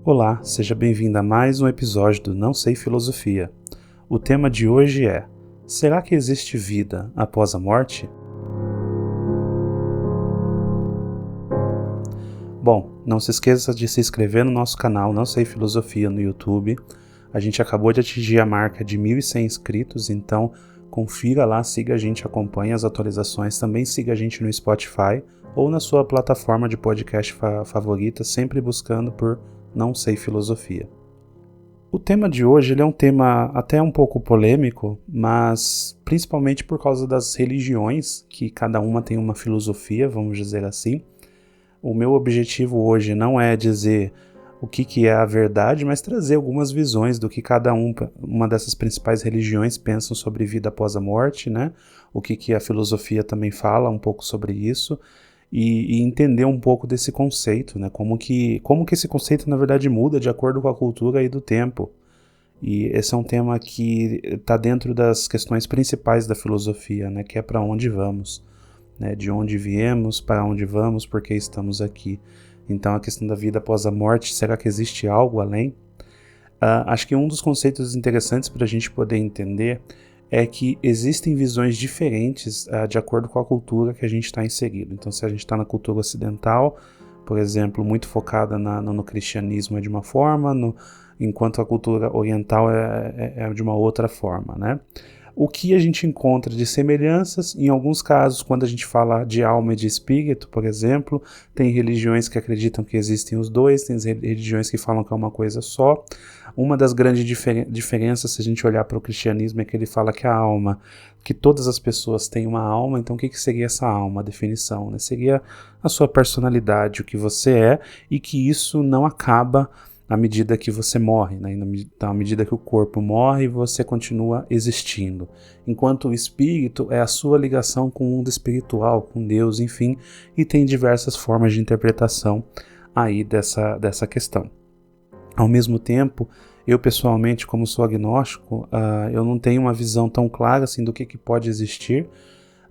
Olá, seja bem-vindo a mais um episódio do Não Sei Filosofia. O tema de hoje é: será que existe vida após a morte? Bom, não se esqueça de se inscrever no nosso canal Não Sei Filosofia no YouTube. A gente acabou de atingir a marca de 1.100 inscritos, então confira lá, siga a gente, acompanhe as atualizações, também siga a gente no Spotify ou na sua plataforma de podcast favorita, sempre buscando por Não Sei Filosofia. O tema de hoje ele é um tema até um pouco polêmico, mas principalmente por causa das religiões, que cada uma tem uma filosofia, vamos dizer assim. O meu objetivo hoje não é dizer o que é a verdade, mas trazer algumas visões do que cada uma dessas principais religiões pensam sobre vida após a morte, né? O que a filosofia também fala um pouco sobre isso. E entender um pouco desse conceito, né? Como que esse conceito, na verdade, muda de acordo com a cultura e do tempo. E esse é um tema que está dentro das questões principais da filosofia, né? Que é para onde vamos, né? De onde viemos, para onde vamos, por que estamos aqui. Então, a questão da vida após a morte, será que existe algo além? Acho que um dos conceitos interessantes para a gente poder entender é que existem visões diferentes de acordo com a cultura que a gente está inserido. Então, se a gente está na cultura ocidental, por exemplo, muito focada no cristianismo é de uma forma, enquanto a cultura oriental é de uma outra forma, né? O que a gente encontra de semelhanças, em alguns casos, quando a gente fala de alma e de espírito, por exemplo, tem religiões que acreditam que existem os dois, tem religiões que falam que é uma coisa só. Uma das grandes diferenças, se a gente olhar para o cristianismo, é que ele fala que a alma, que todas as pessoas têm uma alma. Então o que seria essa alma? A definição, né? Seria a sua personalidade, o que você é, e que isso não acaba à medida que você morre, né? Então, à medida que o corpo morre, você continua existindo. Enquanto o espírito é a sua ligação com o mundo espiritual, com Deus, enfim, e tem diversas formas de interpretação aí dessa questão. Ao mesmo tempo, eu pessoalmente, como sou agnóstico, eu não tenho uma visão tão clara assim, do que pode existir.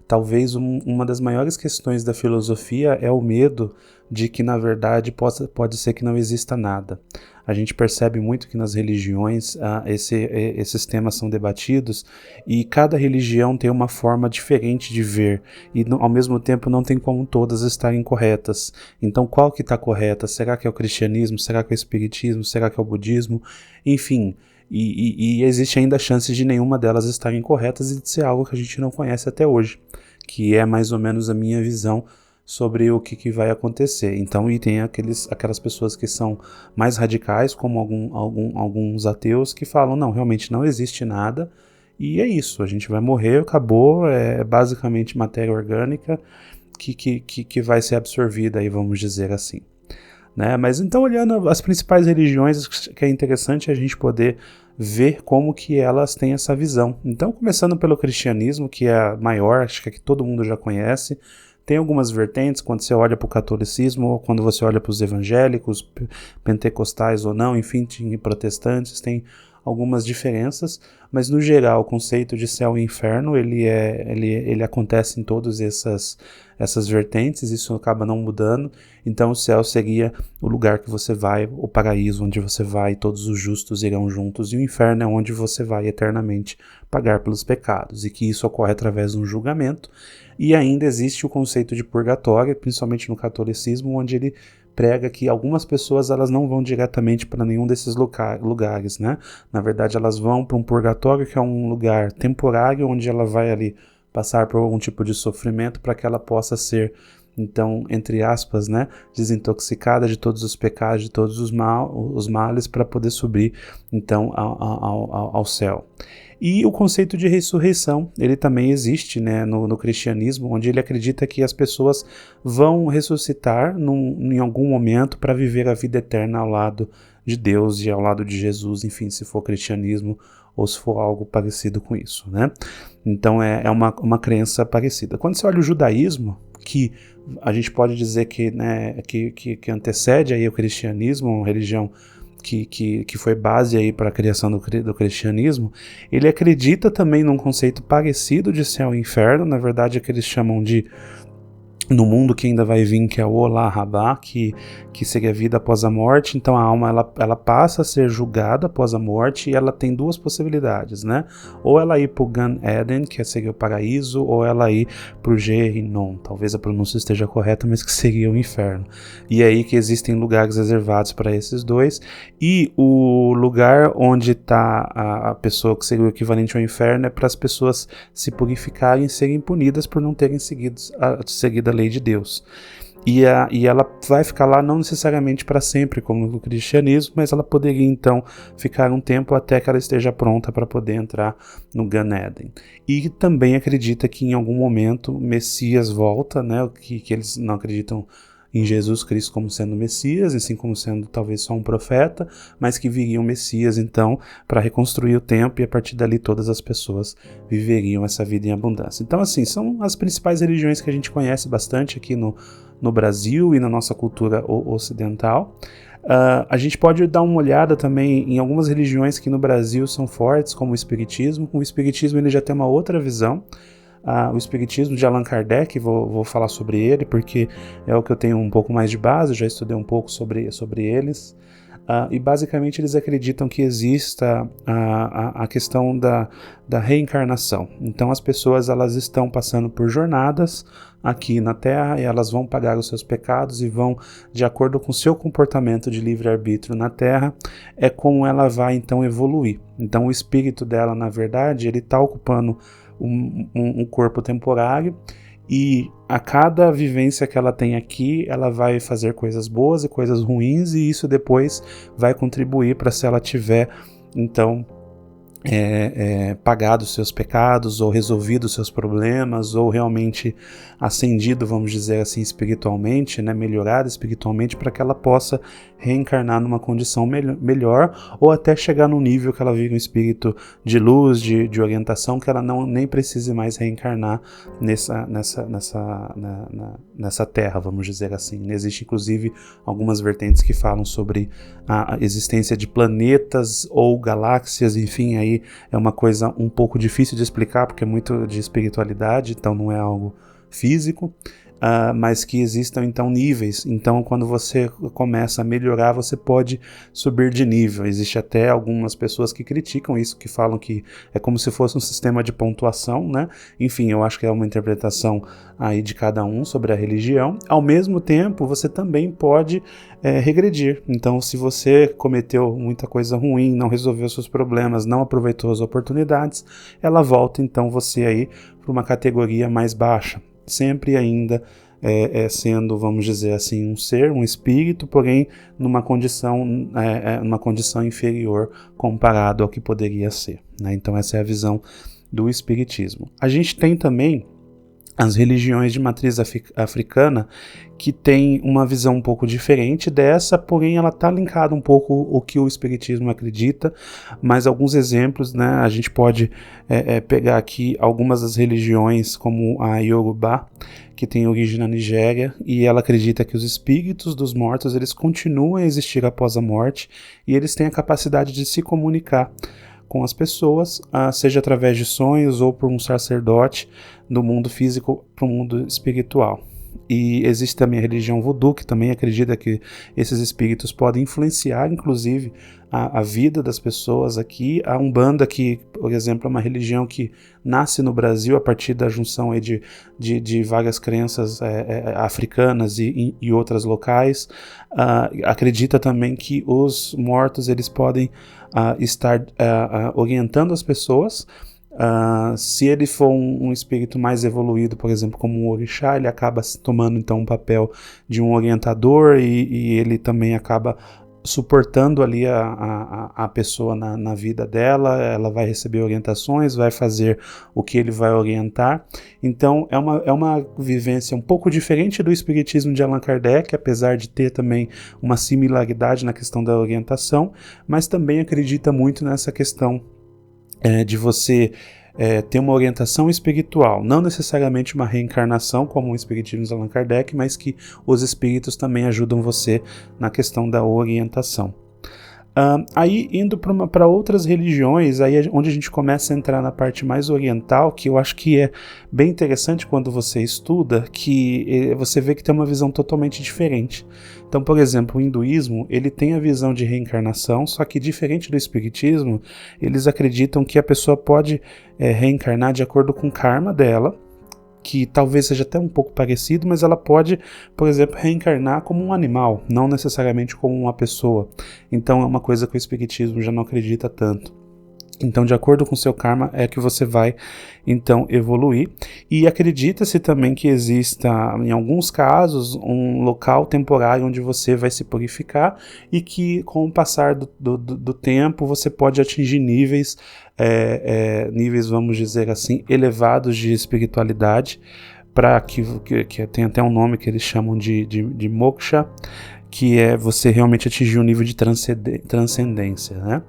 Talvez uma das maiores questões da filosofia é o medo de que, na verdade, pode ser que não exista nada. A gente percebe muito que nas religiões esses temas são debatidos e cada religião tem uma forma diferente de ver e, ao mesmo tempo, não tem como todas estarem corretas. Então, qual que está correta? Será que é o cristianismo? Será que é o espiritismo? Será que é o budismo? Enfim, e existe ainda a chance de nenhuma delas estarem corretas e de ser algo que a gente não conhece até hoje, que é mais ou menos a minha visão sobre o que vai acontecer. Então, e tem aquelas pessoas que são mais radicais, como alguns ateus, que falam, não, realmente não existe nada, e é isso, a gente vai morrer, acabou, é basicamente matéria orgânica que vai ser absorvida, aí, vamos dizer assim. Né? Mas então, olhando as principais religiões, que é interessante a gente poder ver como que elas têm essa visão. Então, começando pelo cristianismo, que é a maior, acho que é que todo mundo já conhece. Tem algumas vertentes, quando você olha para o catolicismo, ou quando você olha para os evangélicos, pentecostais ou não, enfim, protestantes, tem algumas diferenças, mas no geral o conceito de céu e inferno ele acontece em todas essas vertentes, isso acaba não mudando. Então o céu seria o lugar que você vai, o paraíso onde você vai, todos os justos irão juntos, e o inferno é onde você vai eternamente pagar pelos pecados, e que isso ocorre através de um julgamento. E ainda existe o conceito de purgatório, principalmente no catolicismo, onde ele prega que algumas pessoas elas não vão diretamente para nenhum desses lugares, né? Na verdade, elas vão para um purgatório, que é um lugar temporário, onde ela vai ali passar por algum tipo de sofrimento para que ela possa ser, então, entre aspas, né, desintoxicada de todos os pecados, de todos os males, para poder subir, então, ao céu. E o conceito de ressurreição, ele também existe, né, no cristianismo, onde ele acredita que as pessoas vão ressuscitar em algum momento para viver a vida eterna ao lado de Deus e ao lado de Jesus, enfim, se for cristianismo ou se for algo parecido com isso, né? Então é uma crença parecida. Quando você olha o judaísmo, que a gente pode dizer que, né, que antecede aí o cristianismo, uma religião que foi base aí para a criação do cristianismo, ele acredita também num conceito parecido de céu e inferno. Na verdade, é que eles chamam de no mundo que ainda vai vir, que é o Olá Rabá, que seria a vida após a morte. Então a alma ela passa a ser julgada após a morte, e ela tem duas possibilidades, né? Ou ela ir para o Gan Eden, que seria o paraíso, ou ela ir para o Gehinnom, talvez a pronúncia esteja correta, mas que seria o inferno. E é aí que existem lugares reservados para esses dois, e o lugar onde está a pessoa que seria o equivalente ao inferno é para as pessoas se purificarem e serem punidas por não terem seguido a lei de Deus. E ela vai ficar lá não necessariamente para sempre, como no cristianismo, mas ela poderia então ficar um tempo até que ela esteja pronta para poder entrar no Gan Eden. E também acredita que em algum momento o Messias volta, né? Que eles não acreditam em Jesus Cristo como sendo Messias, assim como sendo talvez só um profeta, mas que viria o Messias então para reconstruir o templo, e a partir dali todas as pessoas viveriam essa vida em abundância. Então assim, são as principais religiões que a gente conhece bastante aqui no Brasil e na nossa cultura ocidental. A gente pode dar uma olhada também em algumas religiões que no Brasil são fortes, como o Espiritismo. O Espiritismo ele já tem uma outra visão. O Espiritismo de Allan Kardec, vou falar sobre ele, porque é o que eu tenho um pouco mais de base, já estudei um pouco sobre eles. E basicamente eles acreditam que exista a questão da reencarnação. Então as pessoas elas estão passando por jornadas aqui na Terra, e elas vão pagar os seus pecados e vão, de acordo com o seu comportamento de livre-arbítrio na Terra, é como ela vai então evoluir. Então o espírito dela, na verdade, ele está ocupando um corpo temporário, e a cada vivência que ela tem aqui, ela vai fazer coisas boas e coisas ruins, e isso depois vai contribuir para, se ela tiver então pagado os seus pecados, ou resolvido os seus problemas, ou realmente ascendido, vamos dizer assim, espiritualmente, né, melhorado espiritualmente, para que ela possa reencarnar numa condição melhor, ou até chegar num nível que ela vive um espírito de luz, de orientação, que ela nem precise mais reencarnar nessa terra, vamos dizer assim. Existe inclusive algumas vertentes que falam sobre a existência de planetas ou galáxias, enfim, aí é uma coisa um pouco difícil de explicar, porque é muito de espiritualidade, então não é algo físico, mas que existam então níveis. Então quando você começa a melhorar, você pode subir de nível. Existe até algumas pessoas que criticam isso, que falam que é como se fosse um sistema de pontuação, né? Enfim, eu acho que é uma interpretação aí de cada um sobre a religião. Ao mesmo tempo, você também pode regredir. Então, se você cometeu muita coisa ruim, não resolveu seus problemas, não aproveitou as oportunidades, ela volta então você aí para uma categoria mais baixa, sempre ainda sendo, vamos dizer assim, um ser, um espírito, porém numa condição inferior comparado ao que poderia ser, né? Então essa é a visão do espiritismo. A gente tem também as religiões de matriz africana, que tem uma visão um pouco diferente dessa, porém ela está linkada um pouco o que o espiritismo acredita, mas alguns exemplos, né, a gente pode pegar aqui algumas das religiões, como a Yorubá, que tem origem na Nigéria, e ela acredita que os espíritos dos mortos eles continuam a existir após a morte, e eles têm a capacidade de se comunicar com as pessoas, seja através de sonhos ou por um sacerdote do mundo físico para o mundo espiritual. E existe também a religião voodoo, que também acredita que esses espíritos podem influenciar, inclusive, a vida das pessoas aqui. A Umbanda, que, por exemplo, é uma religião que nasce no Brasil a partir da junção aí de várias crenças africanas e outras locais, acredita também que os mortos eles podem estar orientando as pessoas. Se ele for um espírito mais evoluído, por exemplo, como um orixá, ele acaba tomando então um papel de um orientador, e ele também acaba suportando ali a pessoa na vida dela. Ela vai receber orientações, vai fazer o que ele vai orientar. Então é uma vivência um pouco diferente do espiritismo de Allan Kardec, apesar de ter também uma similaridade na questão da orientação, mas também acredita muito nessa questão de você ter uma orientação espiritual, não necessariamente uma reencarnação como o espiritismo de Allan Kardec, mas que os espíritos também ajudam você na questão da orientação. Aí indo para outras religiões, aí onde a gente começa a entrar na parte mais oriental, que eu acho que é bem interessante quando você estuda, que você vê que tem uma visão totalmente diferente. Então, por exemplo, o hinduísmo, ele tem a visão de reencarnação, só que diferente do espiritismo, eles acreditam que a pessoa pode reencarnar de acordo com o karma dela, que talvez seja até um pouco parecido, mas ela pode, por exemplo, reencarnar como um animal, não necessariamente como uma pessoa. Então é uma coisa que o espiritismo já não acredita tanto. Então, de acordo com o seu karma, é que você vai, então, evoluir. E acredita-se também que exista, em alguns casos, um local temporário onde você vai se purificar e que, com o passar do tempo, você pode atingir níveis, vamos dizer assim, elevados de espiritualidade, para que tem até um nome que eles chamam de moksha, que é você realmente atingir um nível de transcendência, né?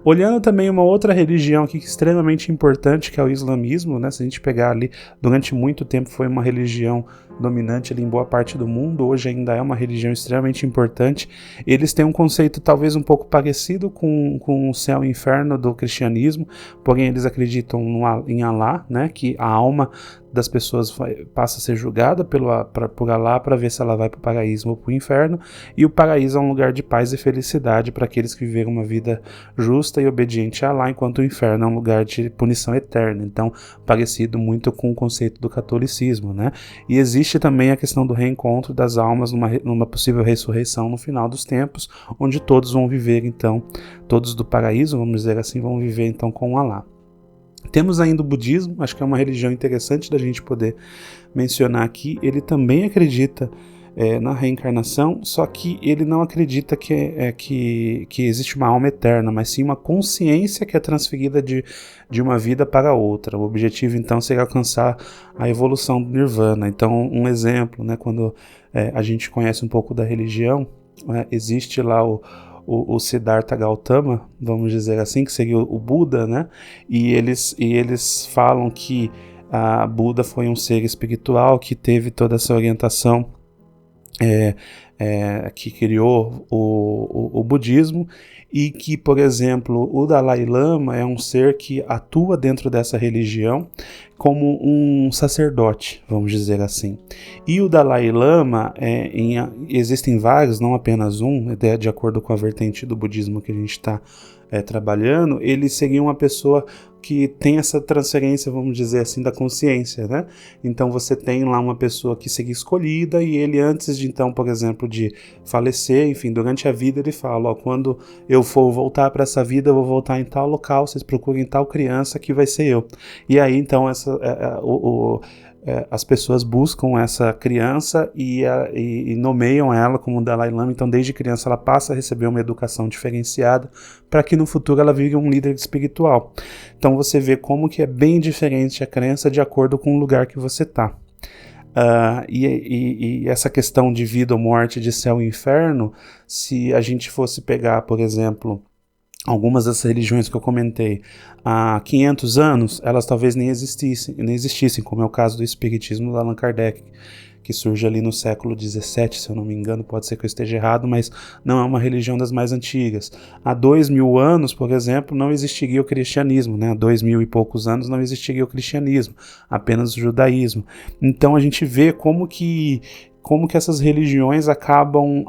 Olhando também uma outra religião aqui que é extremamente importante, que é o islamismo, né? Se a gente pegar ali, durante muito tempo foi uma religião dominante ali em boa parte do mundo, hoje ainda é uma religião extremamente importante. Eles têm um conceito talvez um pouco parecido com o céu e inferno do cristianismo, porém eles acreditam em Alá, né? Que a alma das pessoas passa a ser julgada por Alá para ver se ela vai para o paraíso ou para o inferno, e o paraíso é um lugar de paz e felicidade para aqueles que viveram uma vida justa e obediente a Alá, enquanto o inferno é um lugar de punição eterna. Então, parecido muito com o conceito do catolicismo, né? E existe também a questão do reencontro das almas numa possível ressurreição no final dos tempos, onde todos vão viver, então, todos do paraíso, vamos dizer assim, vão viver então com Alá. Temos ainda o budismo, acho que é uma religião interessante da gente poder mencionar aqui. Ele também acredita na reencarnação, só que ele não acredita que existe uma alma eterna, mas sim uma consciência que é transferida de uma vida para outra. O objetivo, então, seria alcançar a evolução do Nirvana. Então, um exemplo, né, quando a gente conhece um pouco da religião, existe lá o Siddhartha Gautama, vamos dizer assim, que seria o Buda, né? E eles falam que a Buda foi um ser espiritual que teve toda essa orientação, que criou o budismo, e que, por exemplo, o Dalai Lama é um ser que atua dentro dessa religião como um sacerdote, vamos dizer assim. E o Dalai Lama, existem vários, não apenas um, de acordo com a vertente do budismo que a gente está trabalhando, ele seria uma pessoa que tem essa transferência, vamos dizer assim, da consciência, né? Então você tem lá uma pessoa que seria escolhida, e ele, antes de, então, por exemplo, de falecer, enfim, durante a vida, ele fala, quando eu for voltar para essa vida, eu vou voltar em tal local, vocês procurem tal criança que vai ser eu. E aí, então, as pessoas buscam essa criança e nomeiam ela como Dalai Lama. Então, desde criança, ela passa a receber uma educação diferenciada para que no futuro ela vire um líder espiritual. Então, você vê como que é bem diferente a crença de acordo com o lugar que você está. E essa questão de vida ou morte, de céu e inferno, se a gente fosse pegar, por exemplo, algumas das religiões que eu comentei há 500 anos, elas talvez nem existissem, como é o caso do espiritismo do Allan Kardec, que surge ali no século XVII, se eu não me engano, pode ser que eu esteja errado, mas não é uma religião das mais antigas. Há 2000 anos, por exemplo, não existiria o cristianismo, né? Há 2000 e poucos anos não existiria o cristianismo, apenas o judaísmo. Então a gente vê como que essas religiões acabam,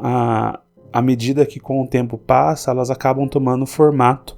à medida que com o tempo passa, elas acabam tomando formato,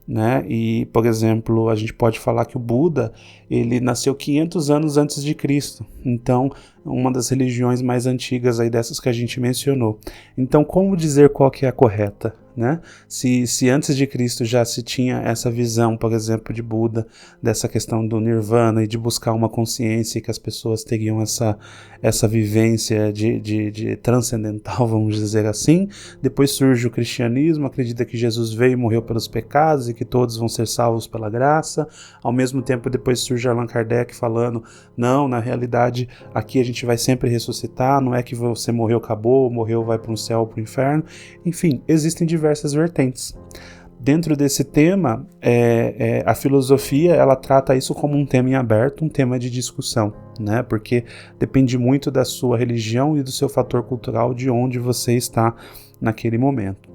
né? E, por exemplo, a gente pode falar que o Buda, ele nasceu 500 anos antes de Cristo. Então, uma das religiões mais antigas aí dessas que a gente mencionou. Então, como dizer qual que é a correta, né? Se antes de Cristo já se tinha essa visão, por exemplo, de Buda, dessa questão do Nirvana e de buscar uma consciência, que as pessoas teriam essa vivência de transcendental, vamos dizer assim. Depois surge o cristianismo, acredita que Jesus veio e morreu pelos pecados e que todos vão ser salvos pela graça. Ao mesmo tempo, depois surge Allan Kardec falando, não, na realidade, aqui a gente vai sempre ressuscitar, não é que você morreu, acabou, morreu, vai para um céu ou para o inferno. Enfim, existem diversas vertentes. Dentro desse tema, a filosofia, ela trata isso como um tema em aberto, um tema de discussão, né? Porque depende muito da sua religião e do seu fator cultural, de onde você está naquele momento.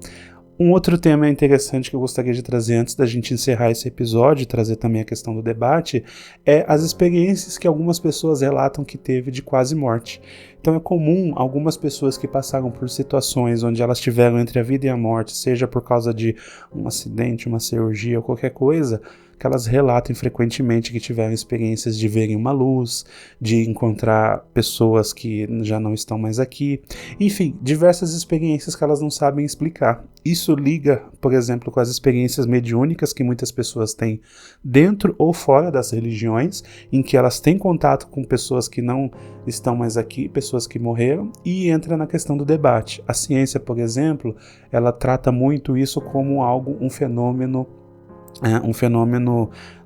Um outro tema interessante que eu gostaria de trazer antes da gente encerrar esse episódio, e trazer também a questão do debate, é as experiências que algumas pessoas relatam que teve de quase morte. Então é comum algumas pessoas que passaram por situações onde elas tiveram entre a vida e a morte, seja por causa de um acidente, uma cirurgia ou qualquer coisa, que elas relatem frequentemente que tiveram experiências de verem uma luz, de encontrar pessoas que já não estão mais aqui, enfim, diversas experiências que elas não sabem explicar. Isso liga, por exemplo, com as experiências mediúnicas que muitas pessoas têm dentro ou fora das religiões, em que elas têm contato com pessoas que não estão mais aqui, pessoas que morreram, e entra na questão do debate. A ciência, por exemplo, ela trata muito isso como algo, um fenômeno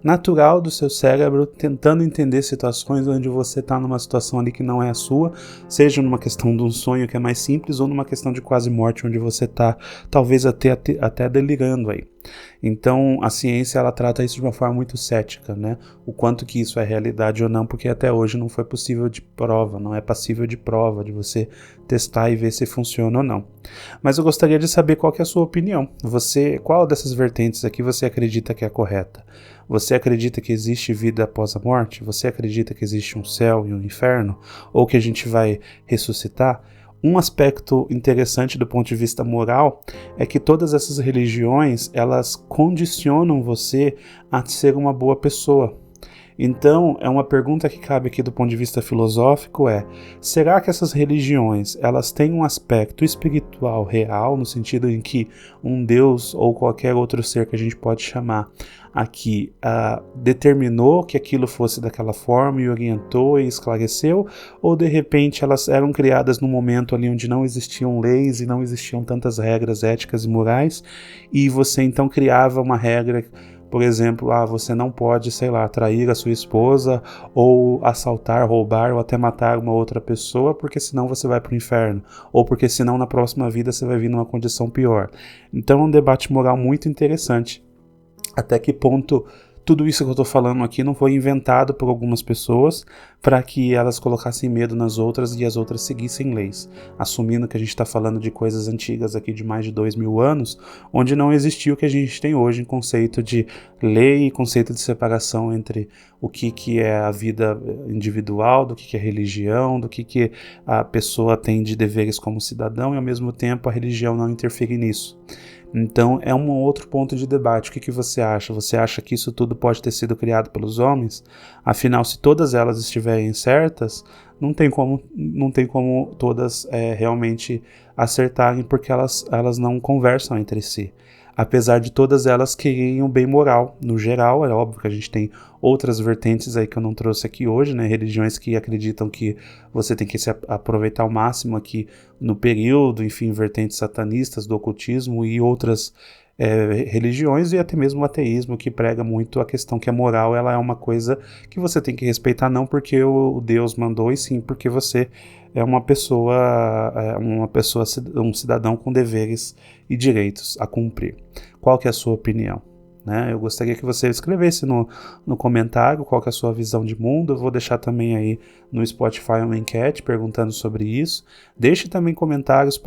natural do seu cérebro, tentando entender situações onde você está numa situação ali que não é a sua, seja numa questão de um sonho que é mais simples ou numa questão de quase morte onde você está talvez até delirando aí. Então a ciência ela trata isso de uma forma muito cética, né? O quanto que isso é realidade ou não, porque até hoje não foi possível de prova, não é passível de prova, de você testar e ver se funciona ou não. Mas eu gostaria de saber qual que é a sua opinião. Qual dessas vertentes aqui você acredita que é correta? Você acredita que existe vida após a morte? Você acredita que existe um céu e um inferno? Ou que a gente vai ressuscitar? Um aspecto interessante do ponto de vista moral é que todas essas religiões, elas condicionam você a ser uma boa pessoa. Então, é uma pergunta que cabe aqui do ponto de vista filosófico será que essas religiões, elas têm um aspecto espiritual real, no sentido em que um Deus ou qualquer outro ser que a gente pode chamar aqui determinou que aquilo fosse daquela forma e orientou e esclareceu, ou de repente elas eram criadas num momento ali onde não existiam leis e não existiam tantas regras éticas e morais, e você então criava uma regra, por exemplo, você não pode, trair a sua esposa, ou assaltar, roubar, ou até matar uma outra pessoa, porque senão você vai para o inferno, ou porque senão na próxima vida você vai vir numa condição pior. Então é um debate moral muito interessante. Até que ponto tudo isso que eu estou falando aqui não foi inventado por algumas pessoas para que elas colocassem medo nas outras e as outras seguissem leis, assumindo que a gente está falando de coisas antigas aqui de mais de 2000 anos, onde não existiu o que a gente tem hoje em conceito de lei e conceito de separação entre o que é a vida individual, do que é religião, do que a pessoa tem de deveres como cidadão, e ao mesmo tempo a religião não interfere nisso. Então é um outro ponto de debate. O que você acha? Você acha que isso tudo pode ter sido criado pelos homens? Afinal, se todas elas estiverem certas, não tem como todas realmente acertarem, porque elas não conversam entre si. Apesar de todas elas quererem o bem moral. No geral, é óbvio que a gente tem outras vertentes aí que eu não trouxe aqui hoje, né? Religiões que acreditam que você tem que se aproveitar ao máximo aqui no período, enfim, vertentes satanistas do ocultismo e outras religiões, e até mesmo o ateísmo, que prega muito a questão que a moral ela é uma coisa que você tem que respeitar, não porque o Deus mandou, e sim porque você é um cidadão com deveres e direitos a cumprir. Qual que é a sua opinião? Eu gostaria que você escrevesse no comentário qual que é a sua visão de mundo. Eu vou deixar também aí no Spotify uma enquete perguntando sobre isso. Deixe também comentários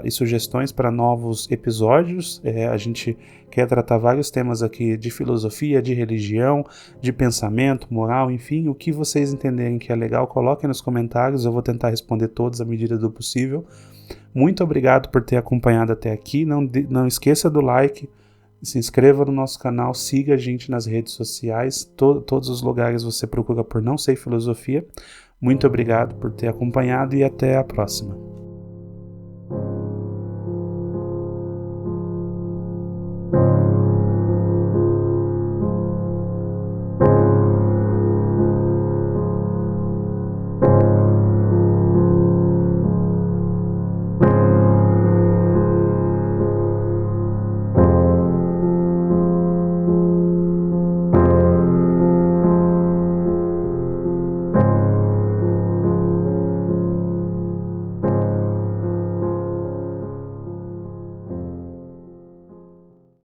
e sugestões para novos episódios. A gente quer tratar vários temas aqui de filosofia, de religião, de pensamento, moral, enfim. O que vocês entenderem que é legal, coloquem nos comentários. Eu vou tentar responder todos à medida do possível. Muito obrigado por ter acompanhado até aqui. Não esqueça do like. Se inscreva no nosso canal, siga a gente nas redes sociais, todos os lugares você procura por Não Sei Filosofia. Muito obrigado por ter acompanhado e até a próxima.